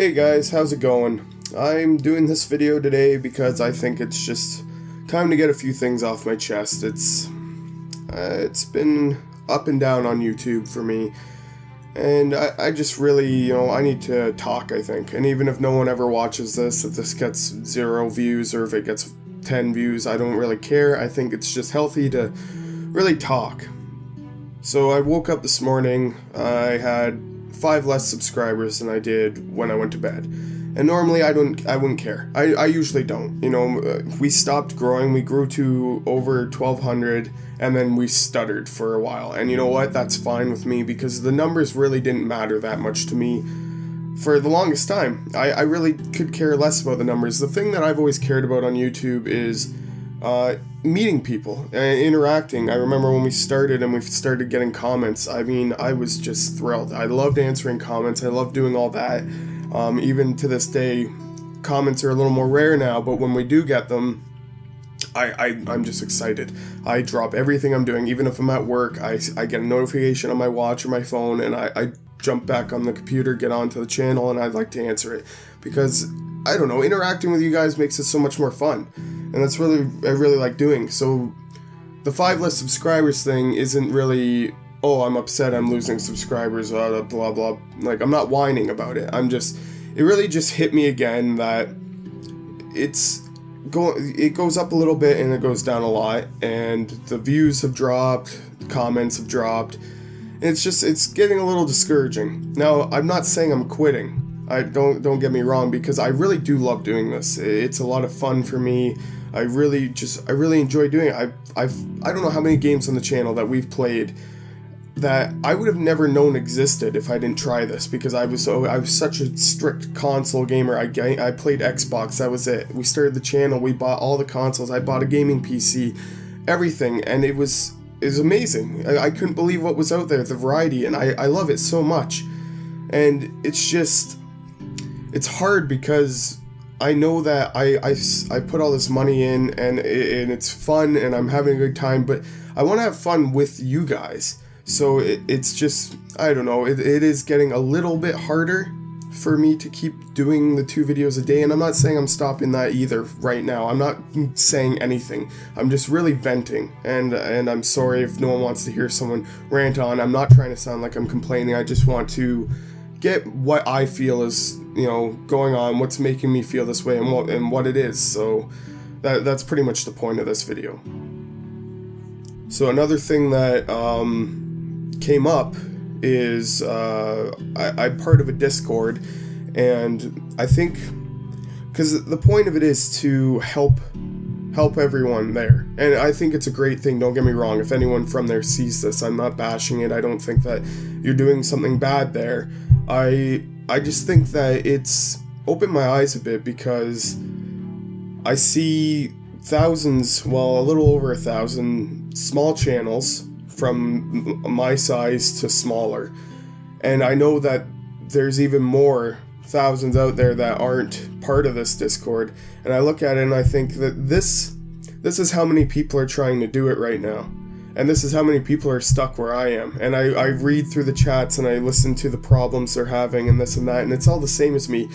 Hey guys, how's it going? I'm doing this video today because I think it's just time to get a few things off my chest. It's been up and down on YouTube for me, and I just really, I need to talk, I think. And even if no one ever watches this, if this gets 0 views or if it gets 10 views, I don't really care. I think it's just healthy to really talk. So I woke up this morning, I had 5 less subscribers than I did when I went to bed. And normally I wouldn't care. I usually don't. We stopped growing. We grew to over 1,200 and then we stuttered for a while. And you know what? That's fine with me because the numbers really didn't matter that much to me for the longest time. I really could care less about the numbers. The thing that I've always cared about on YouTube is meeting people, interacting. I remember when we started and we started getting comments. I mean, I was just thrilled. I loved answering comments. I loved doing all that. Even to this day, comments are a little more rare now, but when we do get them, I'm just excited. I drop everything I'm doing, even if I'm at work. I get a notification on my watch or my phone, and I jump back on the computer, get onto the channel, and I'd like to answer it. Because, I don't know, interacting with you guys makes it so much more fun. And that's I really like doing. So the 5 less subscribers thing isn't really, oh, I'm upset I'm losing subscribers, blah, blah. Like, I'm not whining about it. It really just hit me again that it goes up a little bit and it goes down a lot. And the views have dropped, the comments have dropped. And it's getting a little discouraging. Now, I'm not saying I'm quitting. Don't get me wrong, because I really do love doing this. It's a lot of fun for me. I really enjoy doing it. I don't know how many games on the channel that we've played that I would have never known existed if I didn't try this, because I was such a strict console gamer. I played Xbox, that was it. We started the channel, we bought all the consoles, I bought a gaming PC, everything, and it was amazing. I couldn't believe what was out there, the variety, and I love it so much. And it's hard because I know that I put all this money in and it's fun and I'm having a good time, but I want to have fun with you guys. So it's just, I don't know, it is getting a little bit harder for me to keep doing the 2 videos a day, and I'm not saying I'm stopping that either right now. I'm not saying anything. I'm just really venting, and I'm sorry if no one wants to hear someone rant on. I'm not trying to sound like I'm complaining. I just want to get what I feel is, going on, what's making me feel this way, and what it is. So that's pretty much the point of this video. So another thing that came up is I'm part of a Discord, and I think because the point of it is to help everyone there, and I think it's a great thing. Don't get me wrong, if anyone from there sees this, I'm not bashing it. I don't think that you're doing something bad there. I just think that it's opened my eyes a bit, because I see thousands, well, a little over 1,000 small channels from my size to smaller, and I know that there's even more thousands out there that aren't part of this Discord, and I look at it and I think that this is how many people are trying to do it right now, and this is how many people are stuck where I am. And I read through the chats and I listen to the problems they're having and this and that, and it's all the same as me.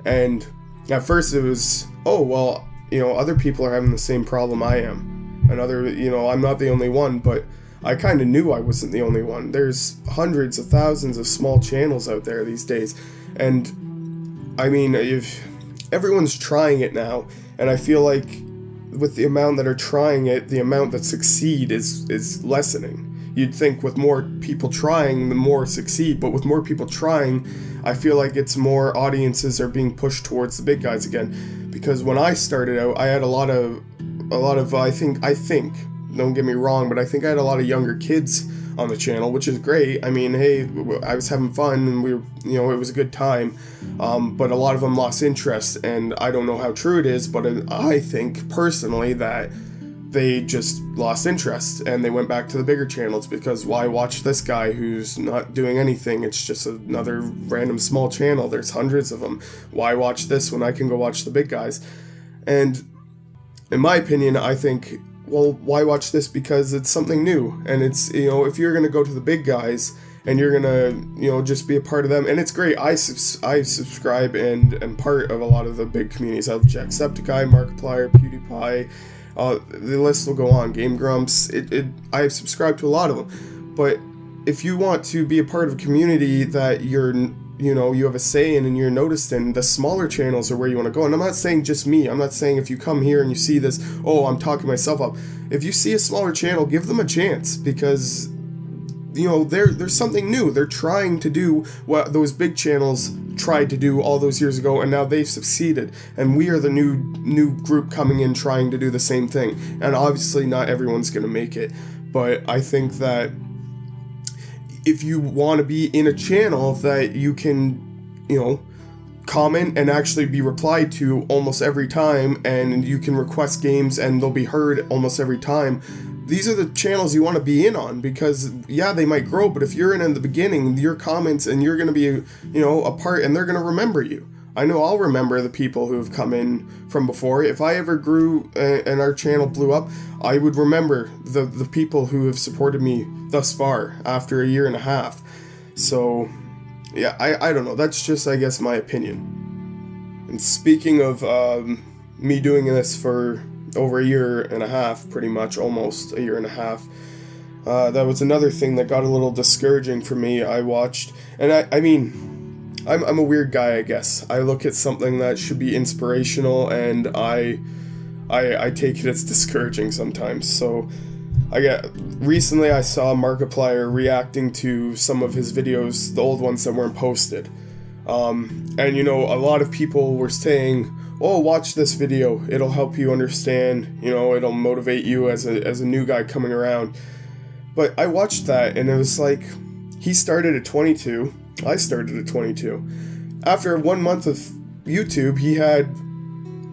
And at first it was, oh well, other people are having the same problem I am, and I'm not the only one, but I kind of knew I wasn't the only one. There's hundreds of thousands of small channels out there these days, and I mean, if everyone's trying it now, and I feel like with the amount that are trying it, the amount that succeed is lessening. You'd think with more people trying, the more succeed, but with more people trying, I feel like it's more audiences are being pushed towards the big guys again. Because when I started out, I had a lot of I think, don't get me wrong, but I think I had a lot of younger kids on the channel, which is great. I mean, hey, I was having fun and we were, it was a good time. But a lot of them lost interest, and I don't know how true it is, but I think personally that they just lost interest and they went back to the bigger channels, because why watch this guy who's not doing anything? It's just another random small channel. There's hundreds of them. Why watch this when I can go watch the big guys? And in my opinion, I think, well, why watch this? Because it's something new, and it's, if you're going to go to the big guys and you're gonna, just be a part of them, and it's great. I subscribe and am part of a lot of the big communities. I have Jacksepticeye, Markiplier, PewDiePie, the list will go on, Game Grumps. I subscribe to a lot of them, but if you want to be a part of a community that you have a say in and you're noticed in, the smaller channels are where you want to go. And I'm not saying just me. I'm not saying if you come here and you see this, oh, I'm talking myself up. If you see a smaller channel, give them a chance, because there's something new. They're trying to do what those big channels tried to do all those years ago, and now they've succeeded. And we are the new group coming in trying to do the same thing. And obviously not everyone's going to make it, but I think that if you want to be in a channel that you can, comment and actually be replied to almost every time, and you can request games and they'll be heard almost every time, these are the channels you want to be in on, because yeah, they might grow, but if you're in the beginning, your comments, and you're going to be, a part, and they're going to remember you. I know I'll remember the people who have come in from before. If I ever grew and our channel blew up, I would remember the people who have supported me thus far after a year and a half. So, yeah, I don't know. That's just, I guess, my opinion. And speaking of me doing this for over a year and a half, pretty much, almost a year and a half, that was another thing that got a little discouraging for me. I watched, and I mean, I'm a weird guy, I guess. I look at something that should be inspirational, and I take it as discouraging sometimes. So recently I saw Markiplier reacting to some of his videos, the old ones that weren't posted. And a lot of people were saying, oh, watch this video, it'll help you understand, it'll motivate you as a new guy coming around. But I watched that, and it was like, he started at 22, I started at 22. After 1 month of YouTube, he had,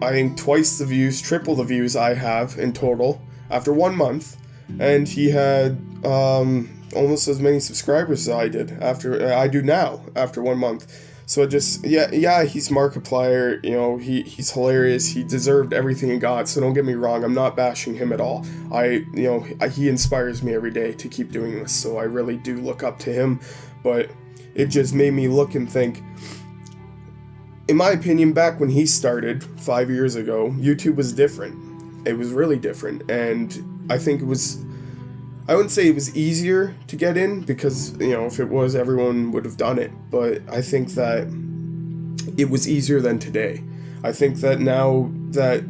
I think, twice the views, triple the views I have in total after 1 month, and he had almost as many subscribers as I do now after 1 month. So it just, yeah, he's Markiplier, he's hilarious, he deserved everything he got, so don't get me wrong, I'm not bashing him at all. He inspires me every day to keep doing this, so I really do look up to him, but it just made me look and think, in my opinion, back when he started 5 years ago, YouTube was different. It was really different, and I think I wouldn't say it was easier to get in, because, if it was, everyone would have done it, but I think that it was easier than today. I think that now that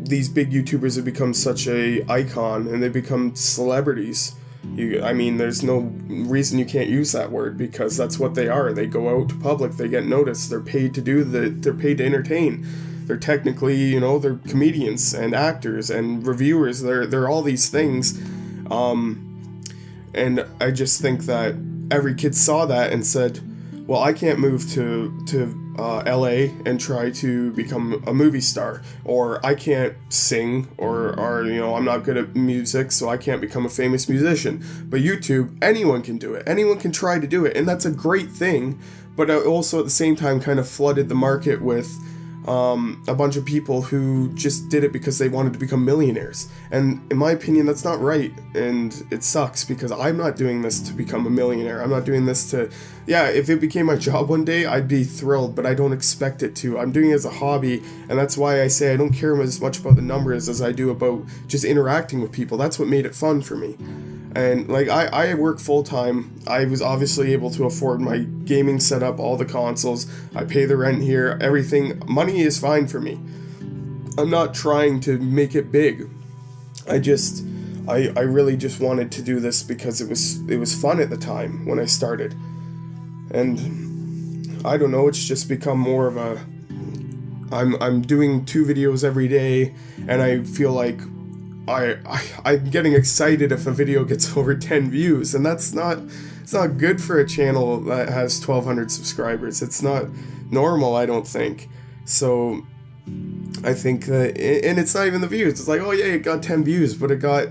these big YouTubers have become such a icon, and they become celebrities, there's no reason you can't use that word, because that's what they are. They go out to public, they get noticed, they're paid to they're paid to entertain. They're technically, they're comedians and actors and reviewers, they're all these things. And I just think that every kid saw that and said, well, I can't move to LA and try to become a movie star, or I can't sing, or I'm not good at music, so I can't become a famous musician. But YouTube, anyone can do it. Anyone can try to do it, and that's a great thing, but also at the same time kind of flooded the market with a bunch of people who just did it because they wanted to become millionaires. And in my opinion, that's not right, and it sucks, because I'm not doing this to become a millionaire. I'm not doing this to, if it became my job one day, I'd be thrilled, but I don't expect it to. I'm doing it as a hobby, and that's why I say I don't care as much about the numbers as I do about just interacting with people. That's what made it fun for me. And I work full-time. I was obviously able to afford my gaming setup, all the consoles. I pay the rent here, everything. Money is fine for me. I'm not trying to make it big. I really just wanted to do this because it was fun at the time when I started. And I don't know, it's just become more of a, I'm doing 2 videos every day, and I feel like I'm getting excited if a video gets over 10 views, and it's not good for a channel that has 1,200 subscribers. It's not normal, I don't think. So I think that, and it's not even the views. It's like, oh yeah, it got 10 views, but it got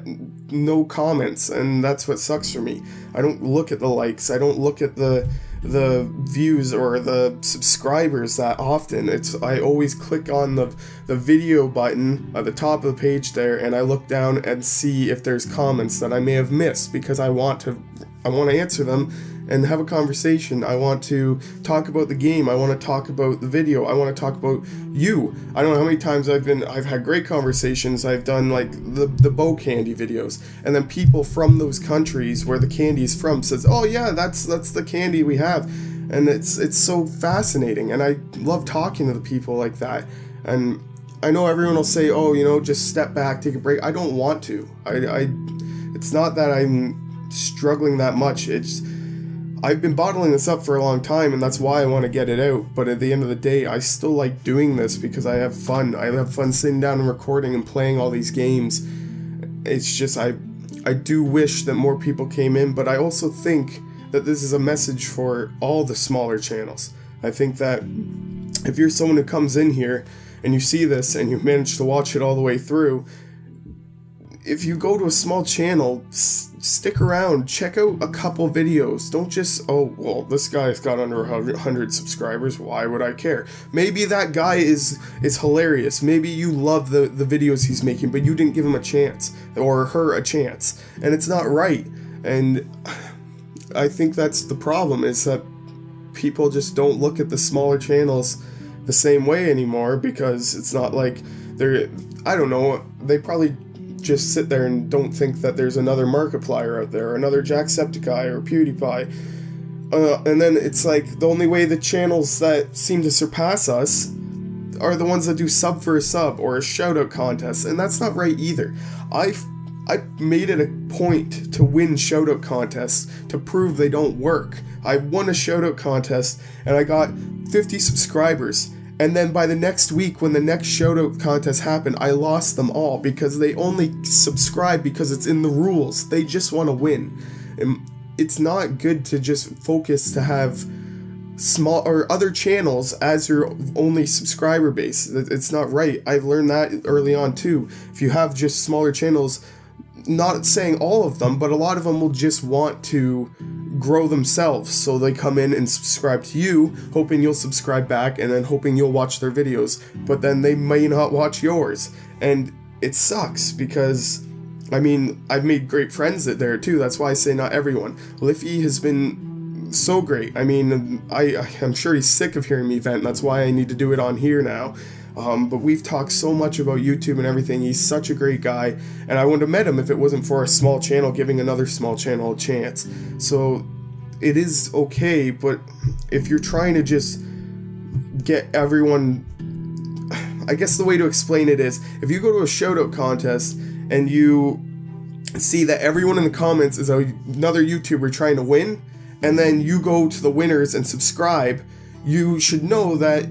no comments, and that's what sucks for me. I don't look at the likes. I don't look at the views or the subscribers that often. I always click on the video button at the top of the page there, and I look down and see if there's comments that I may have missed, because I want to answer them and have a conversation. I want to talk about the game. I want to talk about the video. I want to talk about you. I don't know how many times I've had great conversations. I've done like the bow candy videos, and then people from those countries where the candy is from says, oh yeah, that's the candy we have. And it's so fascinating, and I love talking to the people like that. And I know everyone will say, oh, you know, just step back, take a break. I don't want to. It's not that I'm struggling that much. I've been bottling this up for a long time, and that's why I want to get it out. But at the end of the day, I still like doing this because I have fun. I have fun sitting down and recording and playing all these games. It's just I do wish that more people came in, but I also think that this is a message for all the smaller channels. I think that if you're someone who comes in here and you see this and you manage to watch it all the way through, if you go to a small channel, stick around, check out a couple videos. Don't just, oh, well, this guy's got under 100 subscribers, why would I care? Maybe that guy is hilarious. Maybe you love the videos he's making, but you didn't give him a chance, or her a chance, and it's not right. And I think that's the problem, is that people just don't look at the smaller channels the same way anymore, because it's not like I don't know, they probably just sit there and don't think that there's another Markiplier out there, or another Jacksepticeye, or PewDiePie. And then it's like, the only way the channels that seem to surpass us are the ones that do sub for a sub, or a shoutout contest, and that's not right either. I made it a point to win shoutout contests to prove they don't work. I won a shoutout contest and I got 50 subscribers, and then by the next week when the next shoutout contest happened, I lost them all because they only subscribe because it's in the rules. They just want to win. And it's not good to just focus to have small or other channels as your only subscriber base. It's not right. I learned that early on too. If you have just smaller channels, not saying all of them, but a lot of them will just want to grow themselves, so they come in and subscribe to you, hoping you'll subscribe back, and then hoping you'll watch their videos, but then they may not watch yours, and it sucks, because I mean, I've made great friends there too. That's why I say not everyone. Liffy has been so great. I mean, I'm sure he's sick of hearing me vent. That's why I need to do it on here now. But we've talked so much about YouTube and everything. He's such a great guy, and I wouldn't have met him if it wasn't for a small channel giving another small channel a chance. So it is okay, but if you're trying to just get everyone, I guess the way to explain it is, if you go to a shoutout contest and you see that everyone in the comments is another YouTuber trying to win, and then you go to the winners and subscribe, you should know that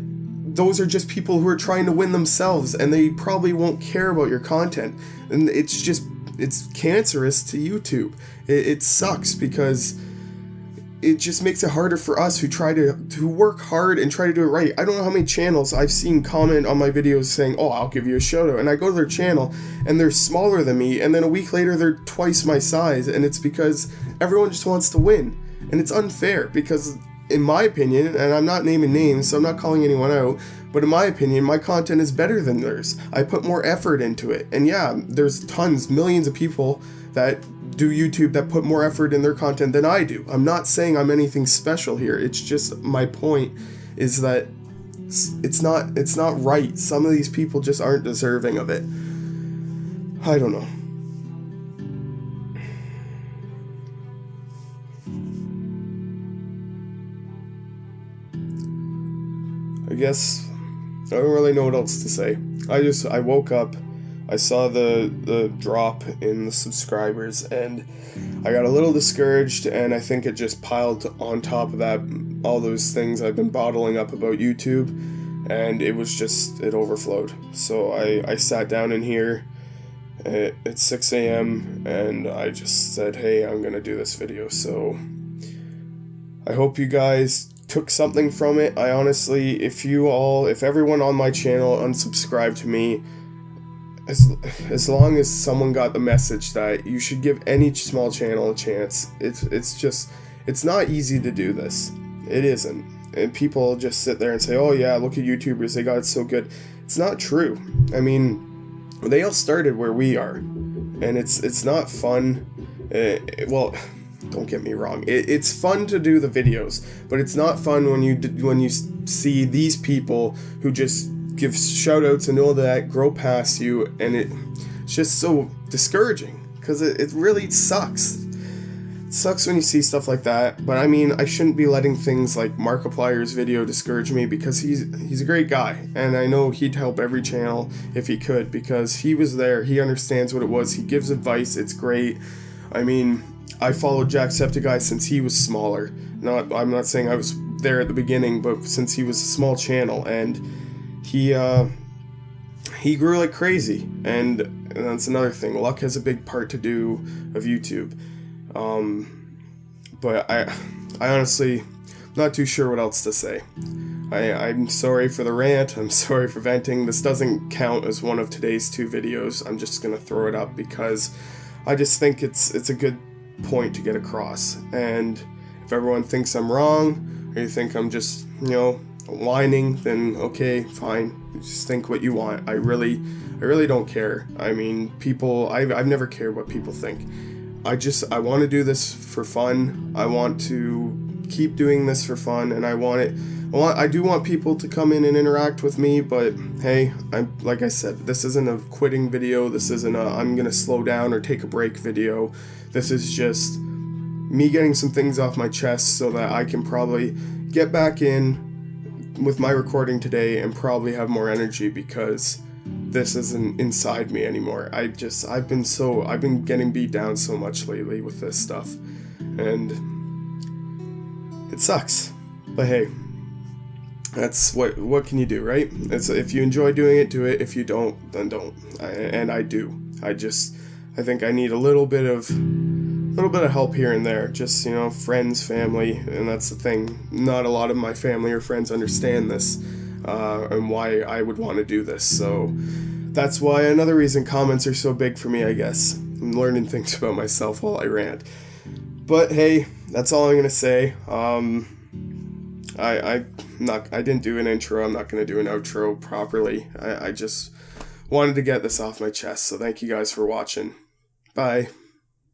those are just people who are trying to win themselves, and they probably won't care about your content. And it's cancerous to YouTube. It sucks, because it just makes it harder for us who try to work hard and try to do it right. I don't know how many channels I've seen comment on my videos saying, oh, I'll give you a shout out, and I go to their channel and they're smaller than me, and then a week later they're twice my size, and it's because everyone just wants to win. And it's unfair, because in my opinion, and I'm not naming names, so I'm not calling anyone out, but in my opinion, my content is better than theirs. I put more effort into it. And yeah, there's millions of people that do YouTube that put more effort in their content than I do. I'm not saying I'm anything special here. It's just, my point is that it's not right. Some of these people just aren't deserving of it. I don't know. I guess I don't really know what else to say. I woke up, I saw the drop in the subscribers, and I got a little discouraged, and I think it just piled on top of that all those things I've been bottling up about YouTube, and it overflowed. So I sat down in here at 6 a.m. and I just said, hey, I'm gonna do this video. So I hope you guys took something from it. I honestly, if everyone on my channel unsubscribed to me, as long as someone got the message that you should give any small channel a chance, it's not easy to do this. It isn't. And people just sit there and say, oh yeah, look at YouTubers, they got it so good. It's not true. I mean, they all started where we are, and it's not fun. Well, don't get me wrong. It's fun to do the videos, but it's not fun when you see these people who just give shout outs and all that grow past you, and it's just so discouraging because it really sucks. It sucks when you see stuff like that. But I mean, I shouldn't be letting things like Markiplier's video discourage me, because he's a great guy, and I know he'd help every channel if he could, because he was there. He understands what it was. He gives advice. It's great. I mean, I followed Jacksepticeye since he was smaller. I'm not saying I was there at the beginning, but since he was a small channel, and he grew like crazy. And that's another thing. Luck has a big part to do of YouTube. But I honestly not too sure what else to say. I'm sorry for the rant. I'm sorry for venting. This doesn't count as one of today's 2 videos. I'm just gonna throw it up because I just think it's a good point to get across. And if everyone thinks I'm wrong, or you think I'm just, whining, then okay, fine. Just think what you want. I really don't care. I mean, I've never cared what people think. I want to do this for fun. I want to keep doing this for fun, and I do want people to come in and interact with me, but hey, like I said, this isn't a quitting video. This isn't a I'm gonna slow down or take a break video. This is just me getting some things off my chest so that I can probably get back in with my recording today and probably have more energy, because this isn't inside me anymore. I've been getting beat down so much lately with this stuff, and it sucks. But hey, that's what can you do, right? If you enjoy doing it, do it. If you don't, then don't. I do. I think I need a little bit of help here and there. Just, friends, family, and that's the thing. Not a lot of my family or friends understand this, and why I would want to do this. So that's why another reason comments are so big for me, I guess. I'm learning things about myself while I rant. But hey, that's all I'm gonna say. I didn't do an intro. I'm not gonna do an outro properly. I just wanted to get this off my chest. So thank you guys for watching. Bye.